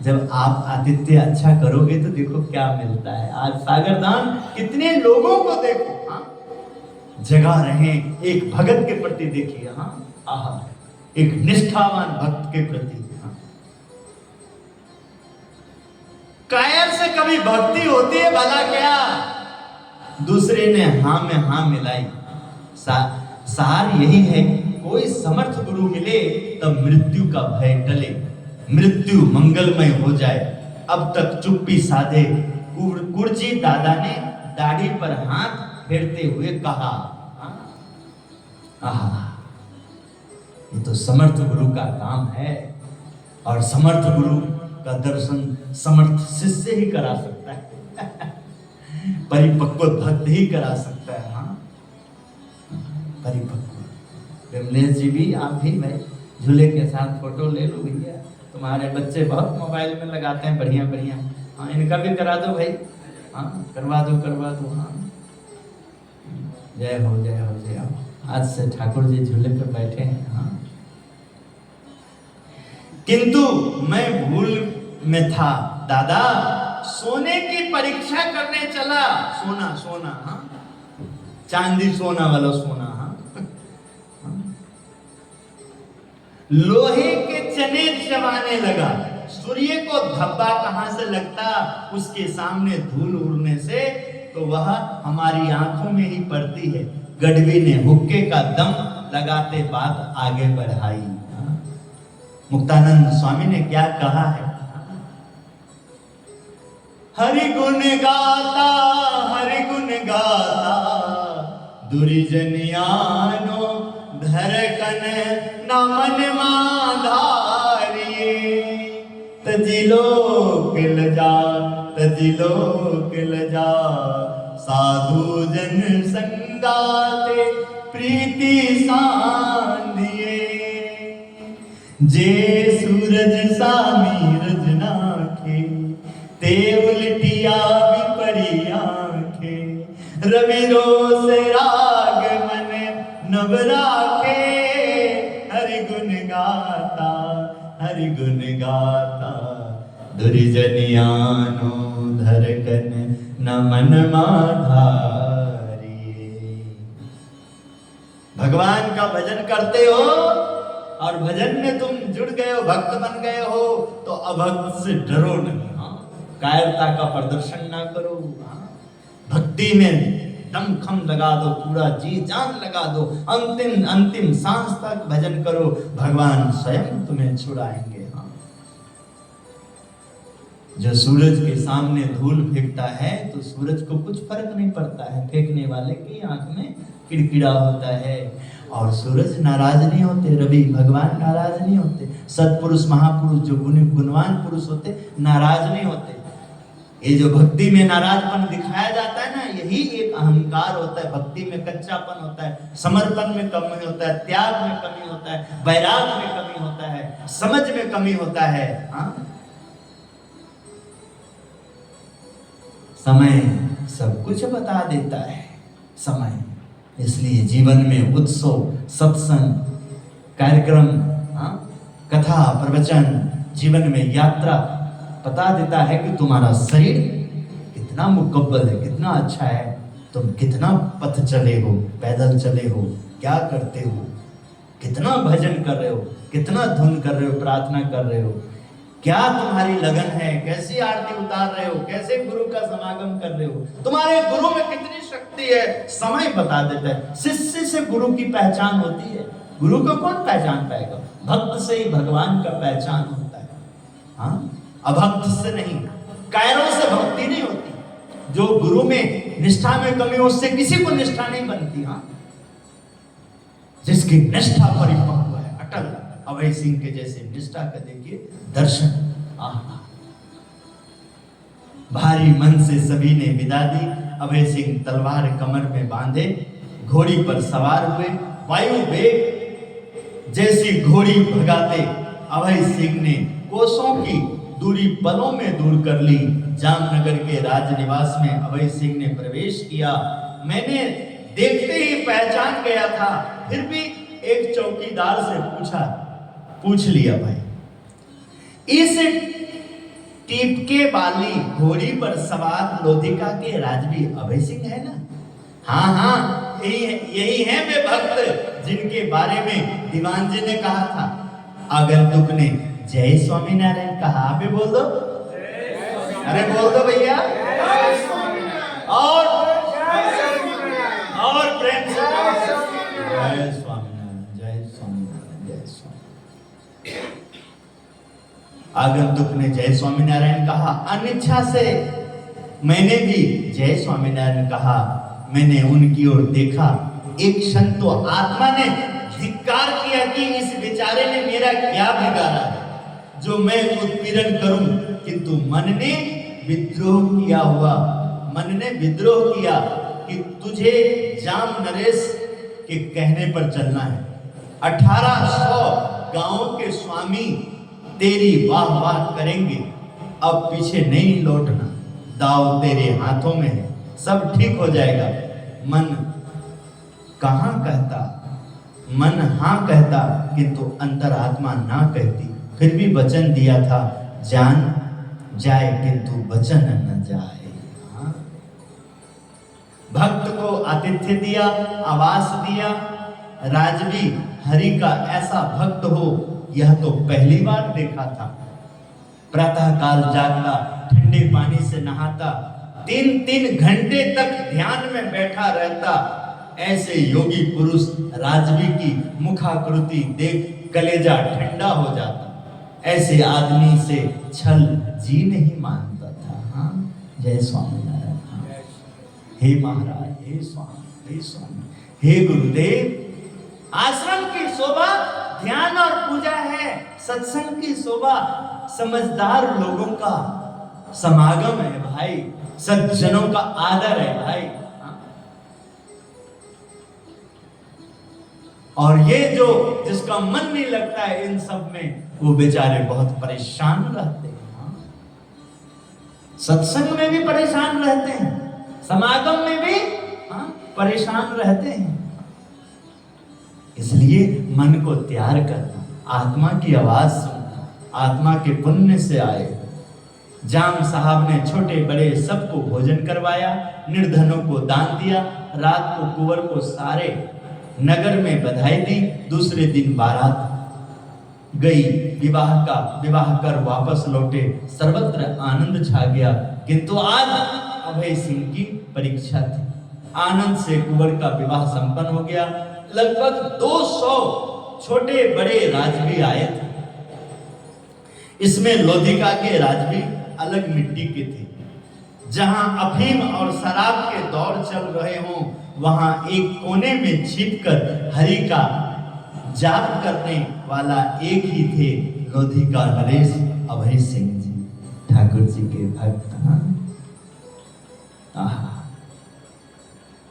जब आप आतिथ्य अच्छा करोगे तो देखो क्या मिलता है। आज सागरदान कितने लोगों को देखो जगा रहे, एक भगत के प्रति देखिए, एक निष्ठावान भक्त के प्रति। कायर से कभी भक्ति होती है भला क्या? दूसरे ने हाँ में हाँ मिलाई। सार यही है, कोई समर्थ गुरु मिले तब मृत्यु का भय टले, मृत्यु मंगलमय हो जाए। अब तक चुप्पी साधे कुर्जी दादा ने दाढ़ी पर हाथ फेरते हुए कहा, ये तो समर्थ गुरु का काम है, और समर्थ गुरु का दर्शन समर्थ शिष्य ही करा सकता है, परिपक्व भक्त ही करा सकता है। परिपक्व विमलेश जी भी, आप भी भाई झूले के साथ फोटो ले लो भैया, तुम्हारे बच्चे बहुत मोबाइल में लगाते हैं बढ़िया बढ़िया, इनका भी करा दो भाई, करवा दो। जय हो जय हो जय हो। आज से ठाकुर जी झूले पर बैठे हैं। किंतु मैं भूल में था दादा, सोने की परीक्षा करने चला। सोना सोना, हाँ, चांदी सोना वाला सोना, हाँ, लोहे के चने चबाने लगा। सूर्य को धब्बा कहां से लगता, उसके सामने धूल उड़ने से, तो वह हमारी आंखों में ही पड़ती है। गढ़वी ने हुक्के का दम लगाते बात आगे बढ़ाई। मुक्तानंद स्वामी ने क्या कहा है? हरि गुण गाता, हरि गुण गाता, दुर्जनियानो धरकन न मन माधारिये। तजिलो किलजा, तजिलो किलजा, साधु जन संगाते प्रीति सांधिये। जे सूरज सामी रजनाखे, ते उल्टिया विपरी आंखें। रवि रोस राग मन नव राखे, हरि गुण गाता, हरि गुण गाता, दुर्जनियानो धरकन न मन माधारी। भगवान का भजन करते हो और भजन में तुम जुड़ गए हो, भक्त बन गए हो, तो अभक्त से डरो नहीं। हाँ, कायरता का प्रदर्शन ना करो। हाँ, भक्ति में दम खम लगा दो, पूरा जी जान लगा दो, अंतिम अंतिम सांस तक भजन करो, भगवान स्वयं तुम्हें छुड़ाएंगे। हाँ, जो सूरज के सामने धूल फेंकता है तो सूरज को कुछ फर्क नहीं पड़ता है, फेंकने वाले की आंख में किड़किड़ा होता है। और सूरज नाराज नहीं होते, रवि भगवान नाराज नहीं होते, सत्पुरुष महापुरुष जो गुणवान पुरुष होते नाराज नहीं होते। ये जो भक्ति में नाराजपन दिखाया जाता है ना, यही एक अहंकार होता है। भक्ति में कच्चापन होता है, समर्पण में कमी होता है, त्याग में कमी होता है, वैराग में कमी होता है, समझ में कमी होता है। हाँ? समय सब कुछ बता देता है, समय। इसलिए जीवन में उत्सव, सत्संग, कार्यक्रम, कथा, प्रवचन, जीवन में यात्रा बता देता है कि तुम्हारा शरीर कितना मुकब्बल है, कितना अच्छा है, तुम कितना पथ चले हो, पैदल चले हो, क्या करते हो, कितना भजन कर रहे हो, कितना धुन कर रहे हो, प्रार्थना कर रहे हो, क्या तुम्हारी लगन है, कैसी आरती उतार रहे हो, कैसे गुरु का समागम कर रहे हो, तुम्हारे गुरु में कितनी शक्ति है, समय बता देता है। शिष्य से गुरु की पहचान होती है, गुरु को कौन पहचान पाएगा? भक्त से ही भगवान का पहचान होता है। हाँ, अभक्त से नहीं, कायरों से भक्ति नहीं होती। जो गुरु में निष्ठा में कमी हो, उससे किसी को निष्ठा नहीं बनती। हाँ, जिसकी निष्ठा परिपक्व है, अटल, अभय सिंह के जैसे निष्ठा का देखिए दर्शन। भारी मन से सभी ने विदा दी। अभय सिंह तलवार कमर में बांधे घोड़ी पर सवार हुए। वायु वेग जैसी घोड़ी भगाते अभय सिंह ने कोसों की दूरी पलों में दूर कर ली। जामनगर के राजनिवास में अभय सिंह ने प्रवेश किया। मैंने देखते ही पहचान गया था, फिर भी एक चौकीदार से पूछ लिया, भाई इस टीपके वाली घोड़ी पर सवार लोधिका के राजवी अभय सिंह है ना? हाँ हाँ, यही है वे भक्त जिनके बारे में दीवान जी ने कहा था। आगंतुक ने जय स्वामीनारायण कहा। आप भी बोल दो, अरे बोल दो भैया, और प्रेम से जय स्वामीनारायण, जय स्वामीनारायण, जय स्वामी। आगंतुक ने जय स्वामीनारायण कहा। अनिच्छा से मैंने भी जय स्वामीनारायण कहा। मैंने उनकी ओर देखा। एक क्षण तो आत्मा ने धिक्कार किया कि इस बेचारे ने मेरा क्या बिगाड़ा है जो मैं उत्पीड़न करूं, किंतु मन ने विद्रोह किया कि तुझे जाम नरेश के कहने पर चलना है। 1800 गांवों के स्वामी तेरी वाह वाह करेंगे, अब पीछे नहीं लौटना, दाव तेरे हाथों में है, सब ठीक हो जाएगा। मन कहाँ कहता, मन हाँ कहता, किंतु अंतरात्मा ना कहती। फिर भी वचन दिया था, जान जाए किंतु वचन न जाए। हाँ? भक्त को आतिथ्य दिया, आवास दिया। राजवी हरि का ऐसा भक्त हो यह तो पहली बार देखा था। प्रातः काल जागता, ठंडे पानी से नहाता, 3-3 घंटे तक ध्यान में बैठा रहता। ऐसे योगी पुरुष राजवी की मुखाकृति देख कलेजा ठंडा हो जाता। ऐसे आदमी से छल जी नहीं मानता था। हाँ, जय स्वामी नारायण। हाँ। हे महाराज, हे स्वामी, हे स्वामी, हे गुरुदेव, आश्रम की शोभा ध्यान और पूजा है, सत्संग की शोभा समझदार लोगों का समागम है भाई, सज्जनों का आदर है भाई। और ये जो जिसका मन नहीं लगता है इन सब में, वो बेचारे बहुत परेशान रहते हैं। सत्संग में भी परेशान रहते हैं, समागम में भी परेशान रहते हैं। इसलिए मन को तैयार करना, आत्मा की आवाज सुनना, आत्मा के पुण्य से आए। जाम साहब ने छोटे बड़े सबको भोजन करवाया, निर्धनों को दान दिया, रात को कुंवर को सारे नगर में बधाई दी। दूसरे दिन बारात गई, विवाह कर वापस लौटे, सर्वत्र आनंद छा गया। किंतु आज अभय सिंह की परीक्षा थी। आनंद से कुंवर का विवाह संपन्न हो गया। लगभग 200 छोटे बड़े राजवी आए थे। इसमें लोधिका के राजवी अलग मिट्टी के थे। जहां अफीम और शराब के दौर चल रहे हों, वहां एक कोने में छिपकर हरि का जाप करने वाला एक ही थे, लोधिका नरेश अभय सिंह जी, ठाकुर जी के भक्त।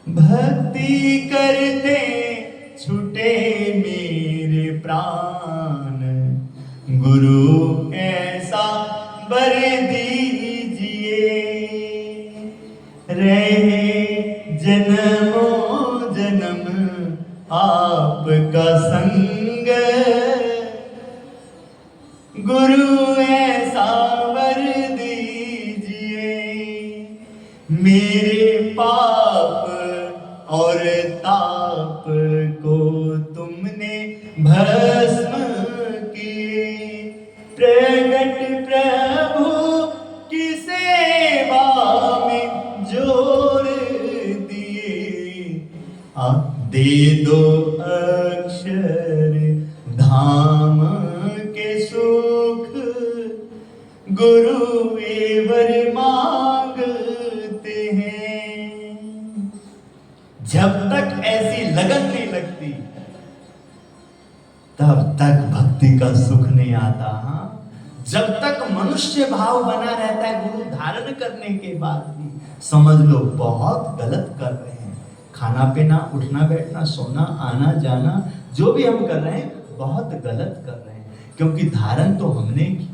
भक्ति करते छूटे मेरे प्राण, गुरु ऐसा बर दीजिए, रहे जन्मों जन्म आपका संग, गुरु ऐसा वर दीजिए, मेरे पाप और ताप को तुमने भस्म किए, प्रगट प्रभु की सेवा में जोड़ दिए, दे दो अक्षर धाम के सुख, गुरु एवर मांगते हैं। जब तक ऐसी लगन नहीं लगती, तब तक भक्ति का सुख नहीं आता। हाँ, जब तक मनुष्य भाव बना रहता है गुरु धारण करने के बाद भी, समझ लो बहुत गलत कर रहे हैं। खाना पीना, उठना बैठना, सोना, आना जाना, जो भी हम कर रहे हैं बहुत गलत कर रहे हैं। क्योंकि धारण तो हमने की,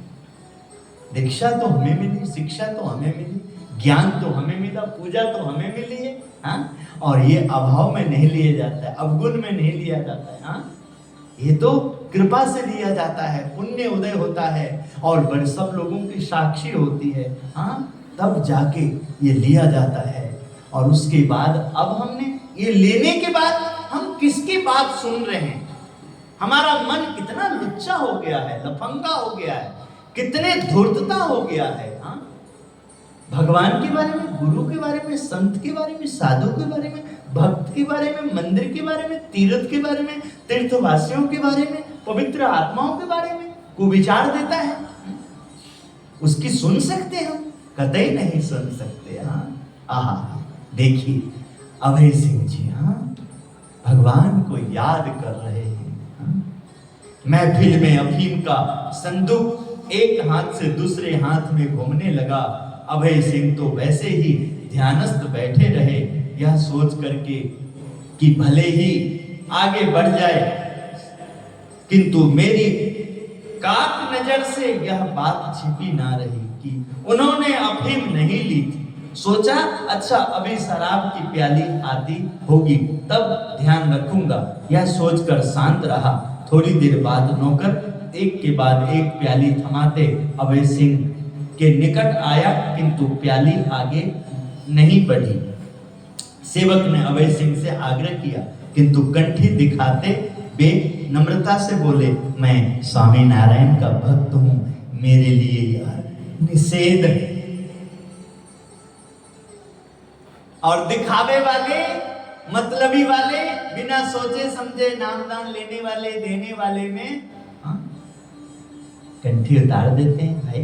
दीक्षा तो हमें मिली, शिक्षा तो हमें मिली, ज्ञान तो हमें मिला, पूजा तो हमें मिली है। हाँ, और ये अभाव में नहीं लिया जाता है, अवगुण में नहीं लिया जाता है। हाँ, ये तो कृपा से लिया जाता है, पुण्य उदय होता है और बड़े सब लोगों की साक्षी होती है। हाँ, तब जाके ये लिया जाता है। और उसके बाद अब हमने ये लेने के बाद हम किसकी बात सुन रहे हैं? हमारा मन कितना लुच्चा हो गया है, लफंगा हो गया है, कितने धूर्तता हो गया है। हाँ, भगवान के बारे में, गुरु के बारे में, संत के बारे में, साधु के बारे में, भक्त के बारे में, मंदिर के बारे में, तीर्थ के बारे में, तीर्थवासियों के बारे में, पवित्र आत्माओं के बारे में कुविचार देता है। उसकी सुन सकते हम? कतई नहीं सुन सकते। हाँ, आहा, देखिए अभय सिंह जी भगवान को याद कर रहे हैं। महफिल में अफीम का संदूक एक हाथ से दूसरे हाथ में घूमने लगा। अभय सिंह तो वैसे ही ध्यानस्थ बैठे रहे, यह सोच करके कि भले ही आगे बढ़ जाए, किंतु मेरी काक नजर से यह बात छिपी ना रही कि उन्होंने अफीम नहीं ली थी। सोचा अच्छा अभी शराब की प्याली आती होगी तब ध्यान रखूंगा, यह सोचकर शांत रहा। थोड़ी देर बाद नौकर एक के बाद एक प्याली थमाते अभय सिंह के निकट आया, किंतु प्याली आगे नहीं बढ़ी। सेवक ने अभय सिंह से आग्रह किया, किंतु कंठी दिखाते वे नम्रता से बोले, मैं स्वामी नारायण का भक्त हूं, मेरे लिए यह निषेध है। और दिखावे वाले, मतलबी वाले, बिना सोचे समझे नामदान लेने वाले, देने वाले में कंठी उतार देते हैं। भाई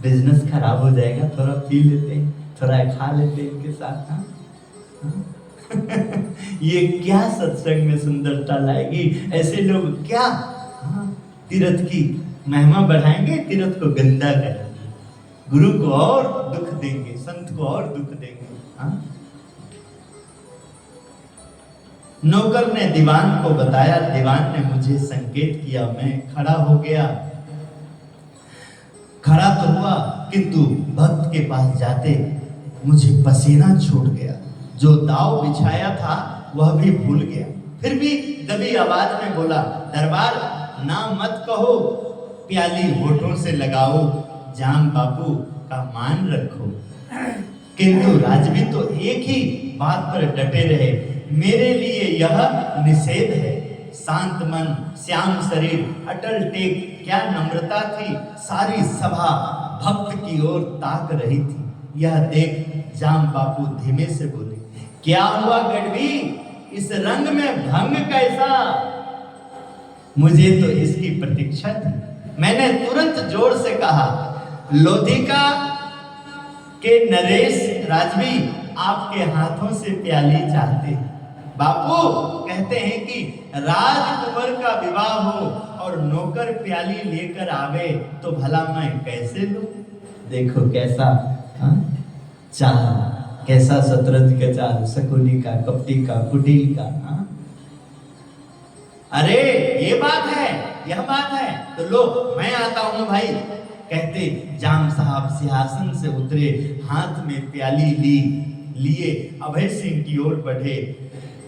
बिजनेस खराब हो जाएगा, थोड़ा पी लेते हैं, थोड़ा खा लेते हैं इनके साथ। ये क्या सत्संग में सुंदरता लाएगी? ऐसे लोग क्या तीर्थ की महिमा बढ़ाएंगे, तीर्थ को गंदा करेंगे, गुरु को और दुख देंगे, संत को और दुख देंगे। नौकर ने दीवान को बताया, दीवान ने मुझे संकेत किया, मैं खड़ा हो गया। खड़ा तो हुआ, किंतु भक्त के पास जाते मुझे पसीना छूट गया, जो दाव बिछाया था वह भी भूल गया। फिर भी दबी आवाज में बोला, दरबार ना मत कहो, प्याली होठों से लगाओ, जाम बापू का मान रखो। किंतु राजवी तो एक ही बात पर डटे रहे, मेरे लिए यह निषेध है। शांत मन, श्याम शरीर, अटल टेक, क्या नम्रता थी। सारी सभा भक्त की ओर ताक रही थी। यह देख जाम बापू धीमे से बोले, क्या हुआ गढ़वी, इस रंग में भंग कैसा? मुझे तो इसकी प्रतीक्षा थी। मैंने तुरंत जोर से कहा, लोधिका के नरेश राजवी आपके हाथों से प्याली चाहते। बापू कहते हैं कि राजकुंवर का विवाह हो और नौकर प्याली लेकर आवे तो भला मैं कैसे लूं? देखो कैसा चाल, कैसा शतरंज का चाल, शकुनी का, कपटी का, कुटिल का। अरे ये बात है, यह बात है, तो लो मैं आता हूं भाई। कहते जाम साहब सिंहासन से उतरे, हाथ में प्याली लिए अभय सिंह की ओर बढ़े।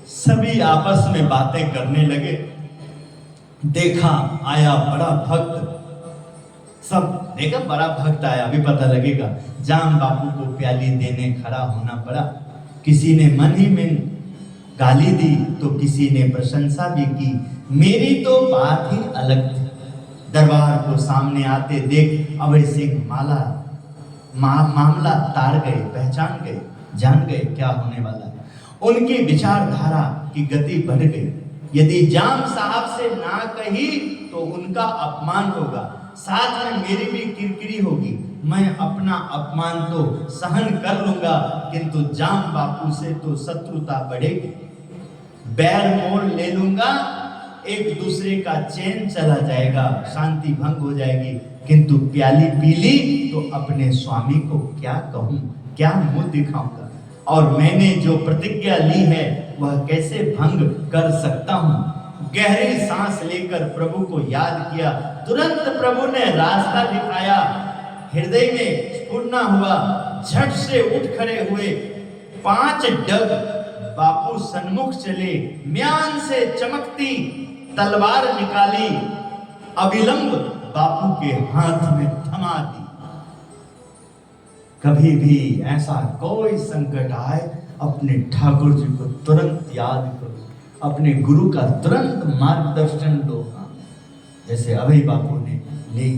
सभी आपस में बातें करने लगे। देखा आया बड़ा भक्त, सब देखा बड़ा भक्त आया, अभी पता लगेगा। जाम बापू को प्याली देने खड़ा होना पड़ा। किसी ने मन ही में गाली दी तो किसी ने प्रशंसा भी की। मेरी तो बात ही अलग थी। दरबार को सामने आते देख अभय सिंह मामला तार गए, पहचान गए, जान गए क्या होने वाला है। उनकी विचारधारा की गति बढ़ गई। यदि जाम साहब से ना कही तो उनका अपमान होगा, साथ में मेरी भी किरकिरी होगी। मैं अपना अपमान तो सहन कर लूंगा, किंतु जाम बापू से तो शत्रुता बढ़ेगी। बैर मोल ले लूंगा, एक दूसरे का चैन चला जाएगा, शांति भंग हो जाएगी। किंतु प्याली पी ली तो अपने स्वामी को क्या कहूं, क्या मुंह दिखाऊंगा? और मैंने जो प्रतिज्ञा ली है वह कैसे भंग कर सकता हूं? गहरी सांस लेकर प्रभु को याद किया। तुरंत प्रभु ने रास्ता दिखाया। हृदय में स्फुरना हुआ, झट से उठ खड़े हुए। 5 डग बापू सन्मुख चले, म्यान से चमकती तलवार निकाली, अविलंब बापू के हाथ में थमा दी। कभी भी ऐसा कोई संकट आए, अपने ठाकुर जी को तुरंत याद करो, अपने गुरु का तुरंत मार्गदर्शन लो। जैसे अभय बापू ने ली,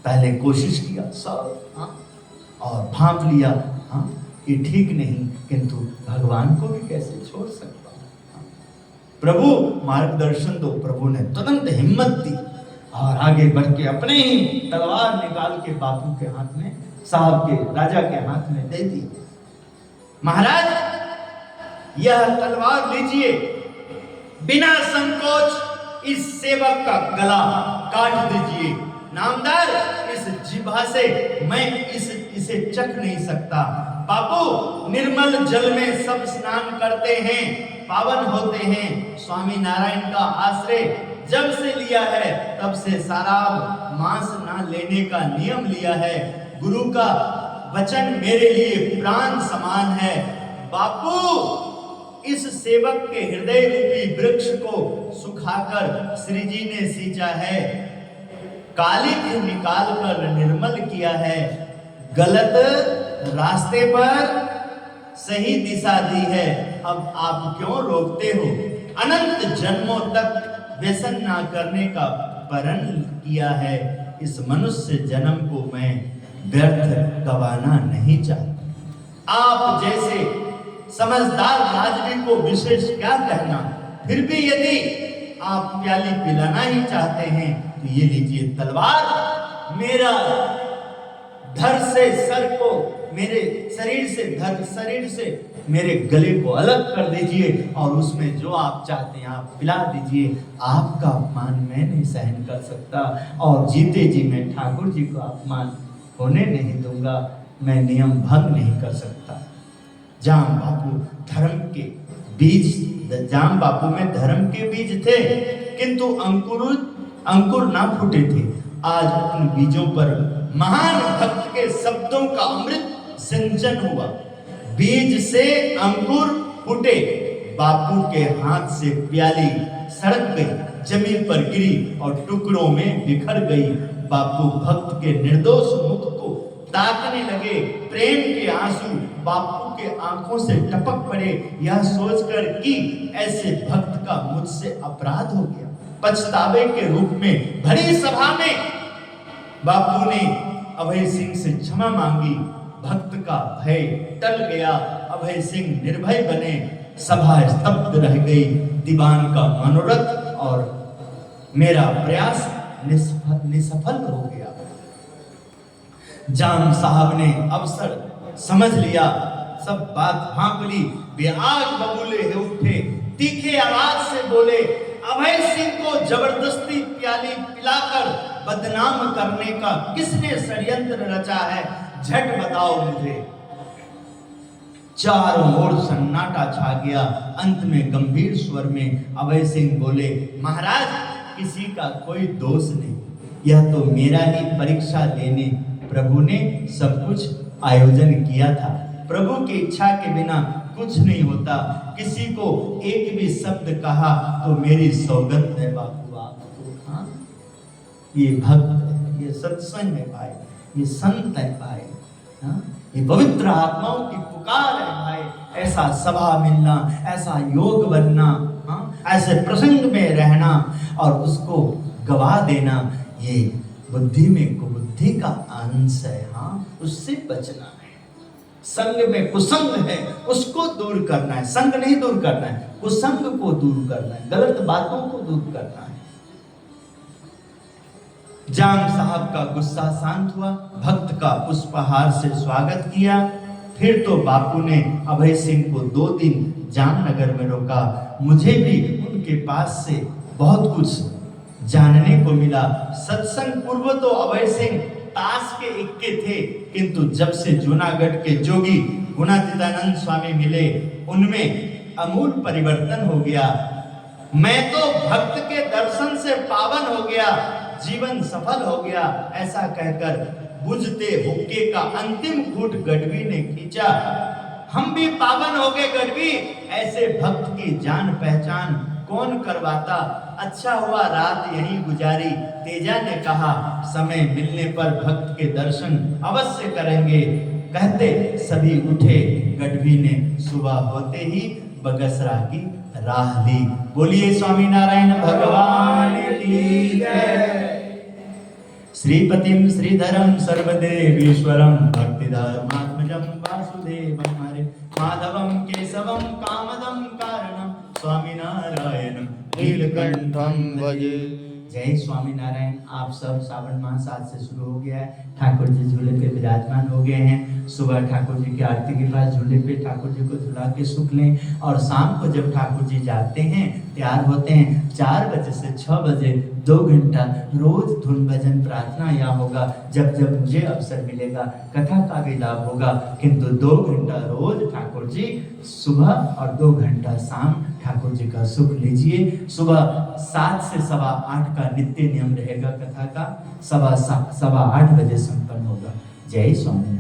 पहले कोशिश किया सब, और भांप लिया, ये ठीक नहीं, किंतु भगवान को भी कैसे छोड़ सकता हूं? प्रभु मार्गदर्शन दो। प्रभु ने तुरंत हिम्मत दी और आगे बढ़ के अपने ही तलवार निकाल के बापू के हाथ में, साहब के, राजा के हाथ में दे दी। महाराज यह तलवार लीजिए, बिना संकोच इस सेवक का गला काट दीजिए। नामदार, इस जिह्वा से मैं इसे चख नहीं सकता। बापू निर्मल जल में सब स्नान करते हैं, पावन होते हैं। स्वामी नारायण का आश्रय जब से लिया है तब से शराब मांस ना लेने का नियम लिया है। गुरु का वचन मेरे लिए प्राण समान है। बापू इस सेवक के हृदय रूपी वृक्ष को सुखाकर श्री जी ने सींचा है, कालिक निकाल कर निर्मल किया है। गलत रास्ते पर सही दिशा दी है, अब आप क्यों रोकते हो? अनंत जन्मों तक व्यसन ना करने का प्रण किया है, इस मनुष्य जन्म को मैं व्यर्थ गवाना नहीं चाहता। आप जैसे समझदार राजवी को विशेष क्या कहना, फिर भी यदि आप प्याली पिलाना ही चाहते हैं तो ये लीजिए तलवार, मेरा धड़ से सर को, मेरे शरीर से मेरे गले को अलग कर दीजिए और उसमें जो आप चाहते हैं आप पिला दीजिए। आपका अपमान मैं नहीं सहन कर सकता और जीते जी मैं ठाकुर जी को अपमान होने नहीं दूंगा, मैं नियम भंग नहीं कर सकता। जाम बापू धर्म के बीज, जाम बापू में धर्म के बीज थे किंतु अंकुर ना फूटे थे। आज उन बीजों पर महान भक्त के शब्दों का अमृत सिंचन हुआ। बीज से अंकुर फूटे, बापू के हाथ से प्याली सड़क गई, जमीन पर गिरी और टुकड़ों में बिखर गई। बापू भक्त के निर्दोष मुख को ताकने लगे, प्रेम के आंसू बापू के आंखों से टपक पड़े, यह सोचकर कि ऐसे भक्त का मुझसे अपराध हो गया। पछतावे के रूप में भरी सभा में बापू ने अभय सिंह से क्षमा मांगी। भक्त का भय टल गया, अभय सिंह निर्भय बने। सभा स्तब्ध रह गई। दीवान का मनोरथ और मेरा प्रयास निसफल हो गया। जाम साहब ने अवसर समझ लिया, सब बात भांप ली। वे आग बबूले हो उठे, तीखे आवाज से बोले, अभय सिंह को जबरदस्ती प्याली पिलाकर बदनाम करने का किसने षड्यंत्र रचा है, झट बताओ मुझे। चारों ओर सन्नाटा छा गया। अंत में गंभीर स्वर में अभय सिंह बोले, महाराज किसी का कोई दोष नहीं, यह तो मेरा ही परीक्षा लेने प्रभु ने सब कुछ आयोजन किया था। प्रभु की इच्छा के बिना कुछ नहीं होता। किसी को एक भी शब्द कहा तो मेरी सौगंध है बापू आपको। हाँ, ये भक्त है, ये सत्संग है भाई, ये संत है भाई, हाँ? ये पवित्र आत्माओं की पुकार है भाई। ऐसा सभा मिलना, ऐसा योग बनना, हाँ? ऐसे प्रसंग में रहना और उसको गवा देना, ये बुद्धि में कुबुद्धि का अंश है। हाँ, उससे बचना है। संग में कुसंग है, उसको दूर करना है। संग नहीं दूर करना है, कुसंग को दूर करना है, गलत बातों को दूर करना है। जाम साहब का गुस्सा शांत हुआ, भक्त का पुष्पहार से स्वागत किया। फिर तो बापू ने अभय सिंह को 2 दिन जामनगर में रोका। मुझे भी उनके पास से बहुत कुछ जानने को मिला। सत्संग पूर्व तो अभय सिंह ताश के इक्के थे, किंतु जब से जूनागढ़ के जोगी गुणातीतानंद स्वामी मिले, उनमें अमूल परिवर्तन हो गया। मैं तो भक्त के दर्शन से पावन हो गया, जीवन सफल हो गया, ऐसा कहकर बुझते हुक्के का अंतिम घूंट गढ़वी ने खींचा। हम भी पावन हो गए गढ़वी, ऐसे भक्त की जान पहचान कौन करवाता। अच्छा हुआ रात यहीं गुजारी। तेजा ने कहा, समय मिलने पर भक्त के दर्शन अवश्य करेंगे। कहते सभी उठे। गढ़वी ने सुबह होते ही बगसरा की राह ली। बोलिए स्वामी नारायण भगवान की जय। श्रीपतिम श्रीधरम सर्वदेवीश्वरम भक्तिधर्मात्मजं वासुदेवं हरे माधवं केशवं कामदं कारणं स्वामीनारायणं नीलकंठं भजे। जय स्वामी नारायण। आप सब सावन मास आज से शुरू हो गया है। ठाकुर जी झूले पे विराजमान हो गए हैं। सुबह ठाकुर जी की आरती के बाद झूले पे ठाकुर जी को झुला के सुख लें और शाम को जब ठाकुर जी जाते हैं, तैयार होते हैं, 4 बजे से 6 बजे 2 घंटा रोज धुन भजन प्रार्थना यहाँ होगा। जब जब मुझे अवसर मिलेगा कथा का भी लाभ होगा, किंतु 2 घंटा रोज ठाकुर जी सुबह और 2 घंटा शाम ठाकुर जी का सुख लीजिए। सुबह 7 से 8:15 का नित्य नियम रहेगा कथा का, 7:15 बजे संपन्न होगा। जय स्वामी।